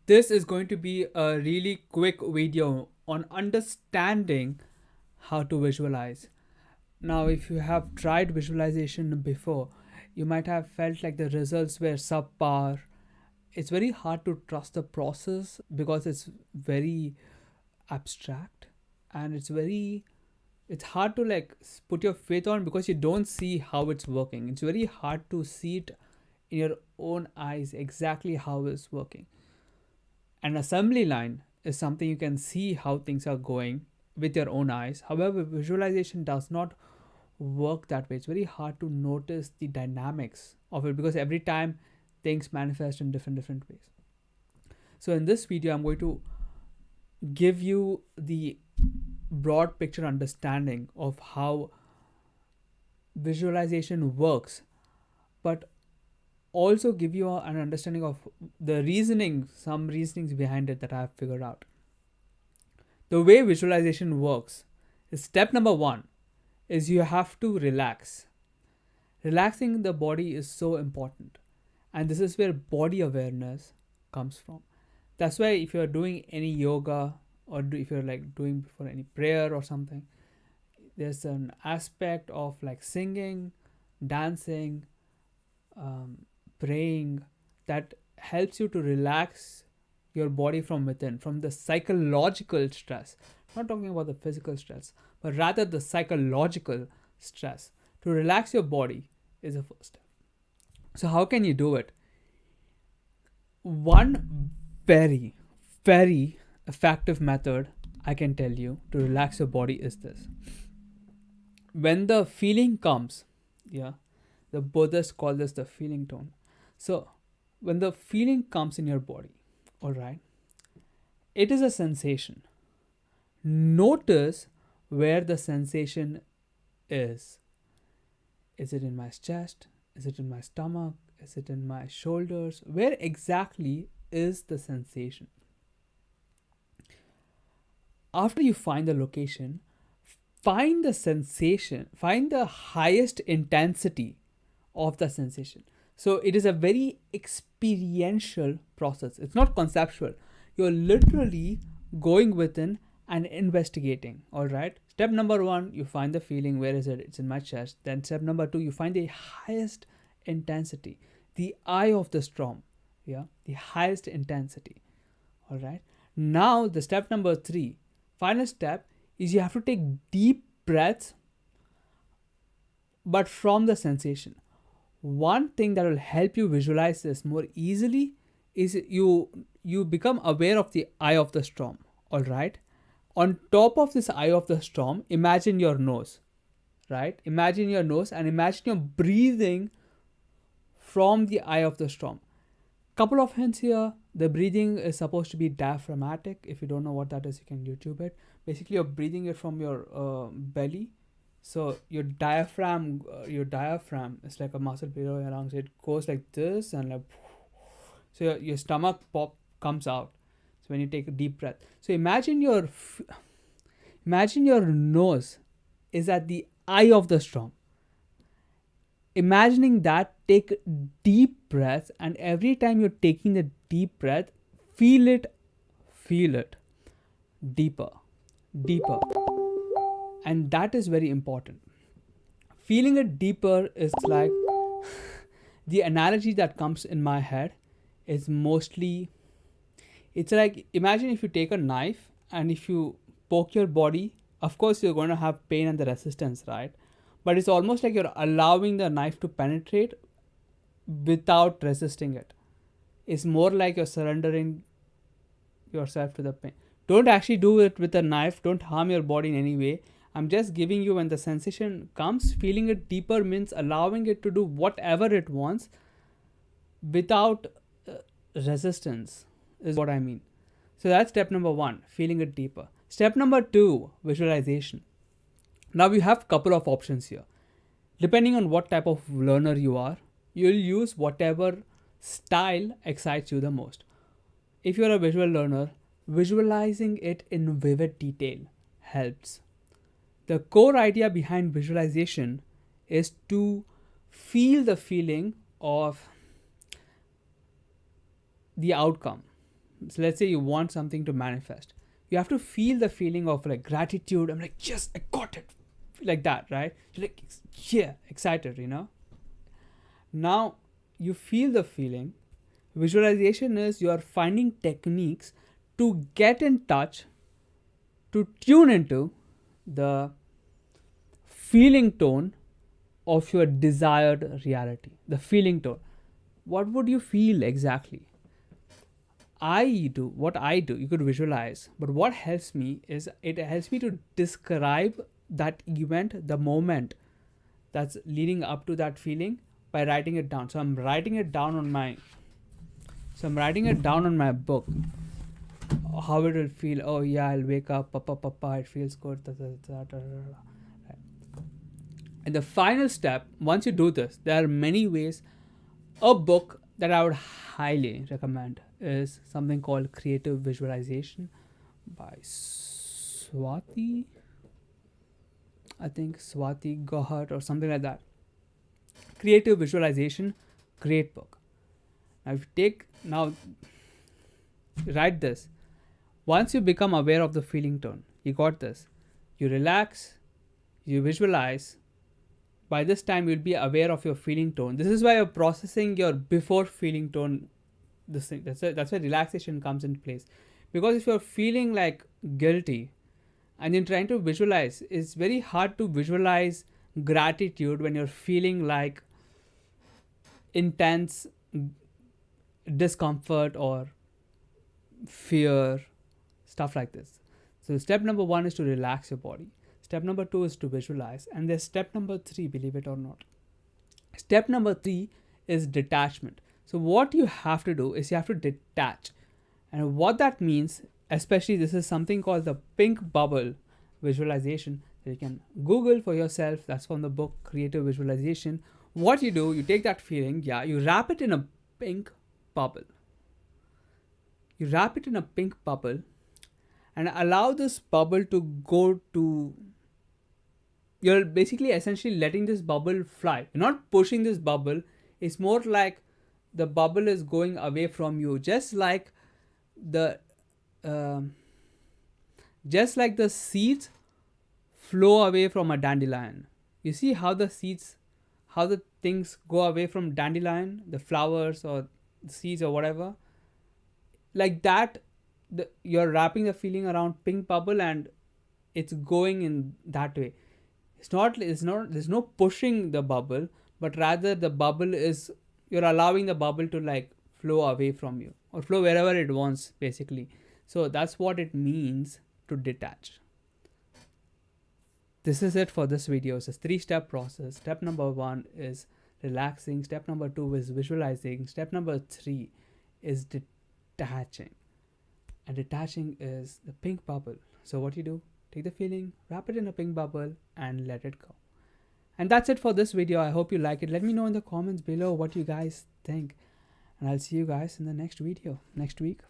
This is going to be a really quick video on understanding how to visualize. Now, if you have tried visualization before, you might have felt like the results were subpar. It's very hard to trust the process because it's very abstract, and it's hard to put your faith on because you don't see how it's working. It's very hard to see it in your own eyes exactly how it's working. An assembly line is something you can see how things are going with your own eyes. However, visualization does not work that way. It's very hard to notice the dynamics of it because every time things manifest in different ways. So in this video, I'm going to give you the broad picture understanding of how visualization works, but also give you an understanding of the reasoning, some reasonings behind it that I have figured out. The way visualization works is step number one is you have to relax. Relaxing the body is so important, and this is where body awareness comes from. That's why if you're doing any yoga or if you're doing for any prayer or something, there's an aspect of singing, dancing, praying that helps you to relax your body from within, from the psychological stress. I'm not talking about the physical stress, but rather the psychological stress. To relax your body is the first step. So how can you do it? One very, very effective method I can tell you to relax your body is this. When the feeling comes, the Buddhists call this the feeling tone. So when the feeling comes in your body, all right, it is a sensation. Notice where the sensation is. Is it in my chest? Is it in my stomach? Is it in my shoulders? Where exactly is the sensation? After you find the location, find the sensation, find the highest intensity of the sensation. So it is a very experiential process. It's not conceptual. You're literally going within and investigating. All right. Step number one, you find the feeling. Where is it? It's in my chest. Then step number two, you find the highest intensity, the eye of the storm. The highest intensity. All right. Now the step number three, final step is you have to take deep breaths, but from the sensation. One thing that will help you visualize this more easily is you become aware of the eye of the storm. All right. On top of this eye of the storm, imagine your nose. Right. Imagine your nose and imagine you're breathing from the eye of the storm. Couple of hints here. The breathing is supposed to be diaphragmatic. If you don't know what that is, you can YouTube it. Basically, you're breathing it from your belly. So your diaphragm is like a muscle below your lungs. It goes like this and so your stomach comes out. So when you take a deep breath, so imagine your nose is at the eye of the storm. Imagining that, take deep breaths, and every time you're taking the deep breath, feel it deeper. And that is very important. Feeling it deeper is like the analogy that comes in my head is mostly, it's like, imagine if you take a knife and if you poke your body, of course you're going to have pain and the resistance, right? But it's almost like you're allowing the knife to penetrate without resisting it. It's more like you're surrendering yourself to the pain. Don't actually do it with a knife. Don't harm your body in any way. I'm just giving you, when the sensation comes, feeling it deeper means allowing it to do whatever it wants without resistance is what I mean. So that's step number one, feeling it deeper. Step number two, visualization. Now you have a couple of options here. Depending on what type of learner you are, you'll use whatever style excites you the most. If you're a visual learner, visualizing it in vivid detail helps. The core idea behind visualization is to feel the feeling of the outcome. So let's say you want something to manifest. You have to feel the feeling of like gratitude. I'm like, yes, I got it. Like that, right? You're like, yeah, excited, Now you feel the feeling. Visualization is you're finding techniques to get in touch, to tune into the feeling tone of your desired reality. The feeling tone. What would you feel exactly? What I do, you could visualize, but what helps me is it helps me to describe that event, the moment that's leading up to that feeling by writing it down. So I'm writing it down on my book. How it will feel. Oh yeah, I'll wake up, papa, it feels good. Right. And the final step, once you do this, there are many ways. A book that I would highly recommend is something called Creative Visualization by Swati. I think Swati Gohart or something like that. Creative Visualization, great book. Now write this. Once you become aware of the feeling tone, you got this. You relax, you visualize. By this time, you'll be aware of your feeling tone. This is why you're processing your before feeling tone. This thing. That's why relaxation comes into place. Because if you're feeling like guilty and you're trying to visualize, it's very hard to visualize gratitude when you're feeling like intense discomfort or fear, stuff like this. So step number 1 is to relax your body. Step number 2 is to visualize. And there's step number 3, believe it or not. Step number 3 is detachment. So what you have to do is you have to detach. And what that means, especially this is something called the pink bubble visualization. So you can Google for yourself. That's from the book Creative Visualization. What you do, you take that feeling, you wrap it in a pink bubble. You wrap it in a pink bubble and allow this bubble to go to... You're basically essentially letting this bubble fly. You're not pushing this bubble. It's more like the bubble is going away from you, just like the seeds flow away from a dandelion. You see how the things go away from dandelion, the flowers or the seeds or whatever. Like that, you're wrapping the feeling around pink bubble and it's going in that way. There's no pushing the bubble, but rather the bubble is, you're allowing the bubble to like flow away from you or flow wherever it wants, basically. So that's what it means to detach. This is it for this video. It's a 3-step process. Step number 1 is relaxing. Step number 2 is visualizing. Step number 3 is detaching. And detaching is the pink bubble. So what you do, take the feeling, wrap it in a pink bubble and let it go. And that's it for this video. I hope you like it. Let me know in the comments below what you guys think. And I'll see you guys in the next video next week.